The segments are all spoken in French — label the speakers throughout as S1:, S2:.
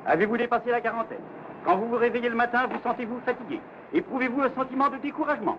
S1: Avez-vous dépassé la quarantaine? Quand vous vous réveillez le matin, vous sentez-vous fatigué? Éprouvez-vous un sentiment de découragement?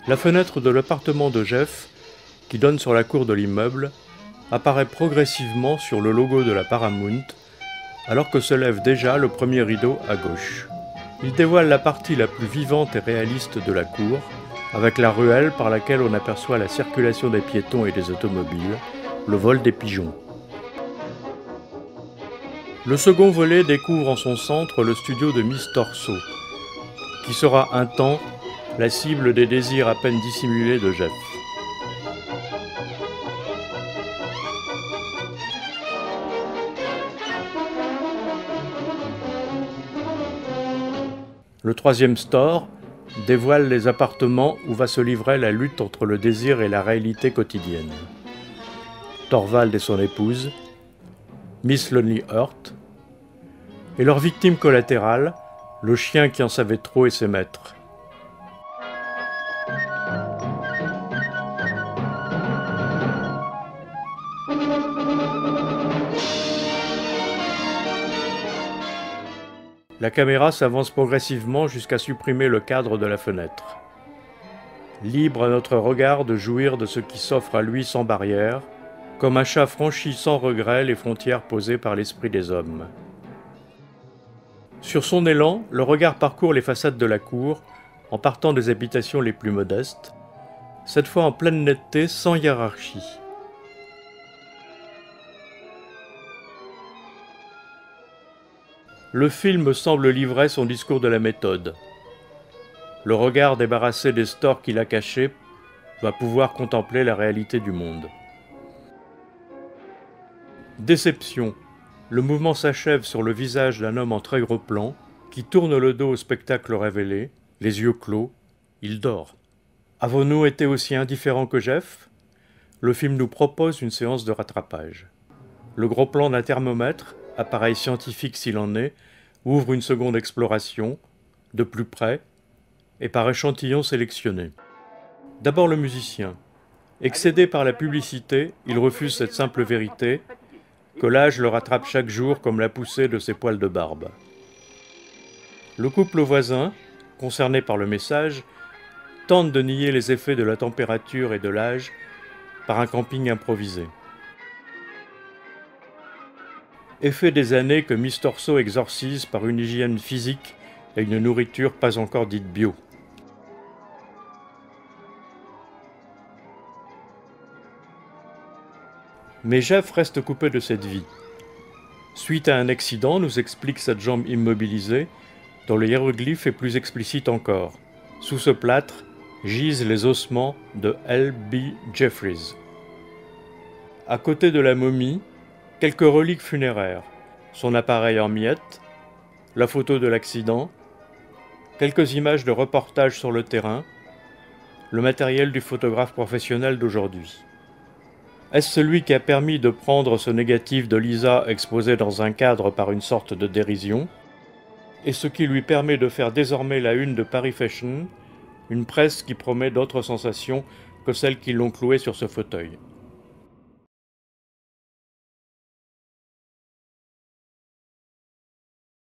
S2: La fenêtre de l'appartement de Jeff, qui donne sur la cour de l'immeuble, apparaît progressivement sur le logo de la Paramount, alors que se lève déjà le premier rideau à gauche. Il dévoile la partie la plus vivante et réaliste de la cour, avec la ruelle par laquelle on aperçoit la circulation des piétons et des automobiles, le vol des pigeons. Le second volet découvre en son centre le studio de Miss Torso, qui sera un temps la cible des désirs à peine dissimulés de Jeff. Le troisième store dévoile les appartements où va se livrer la lutte entre le désir et la réalité quotidienne. Thorvald et son épouse, Miss Lonely Heart, et leur victime collatérale, le chien qui en savait trop et ses maîtres. La caméra s'avance progressivement jusqu'à supprimer le cadre de la fenêtre. Libre à notre regard de jouir de ce qui s'offre à lui sans barrière, comme un chat franchit sans regret les frontières posées par l'esprit des hommes. Sur son élan, le regard parcourt les façades de la cour, en partant des habitations les plus modestes, cette fois en pleine netteté, sans hiérarchie. Le film semble livrer son discours de la méthode. Le regard débarrassé des stores qu'il a cachés va pouvoir contempler la réalité du monde. Déception. Le mouvement s'achève sur le visage d'un homme en très gros plan, qui tourne le dos au spectacle révélé, les yeux clos, il dort. Avons-nous été aussi indifférents que Jeff? Le film nous propose une séance de rattrapage. Le gros plan d'un thermomètre, appareil scientifique s'il en est, ouvre une seconde exploration, de plus près, et par échantillons sélectionnés. D'abord le musicien. Excédé par la publicité, il refuse cette simple vérité, que l'âge le rattrape chaque jour comme la poussée de ses poils de barbe. Le couple voisin, concerné par le message, tente de nier les effets de la température et de l'âge par un camping improvisé. Effet des années que Miss Torso exorcise par une hygiène physique et une nourriture pas encore dite bio. Mais Jeff reste coupé de cette vie. Suite à un accident, nous explique cette jambe immobilisée, dont le hiéroglyphe est plus explicite encore. Sous ce plâtre gisent les ossements de L.B. Jeffries. À côté de la momie, quelques reliques funéraires, son appareil en miettes, la photo de l'accident, quelques images de reportage sur le terrain, le matériel du photographe professionnel d'aujourd'hui. Est-ce celui qui a permis de prendre ce négatif de Lisa exposé dans un cadre par une sorte de dérision, et ce qui lui permet de faire désormais la une de Paris Fashion, une presse qui promet d'autres sensations que celles qui l'ont cloué sur ce fauteuil.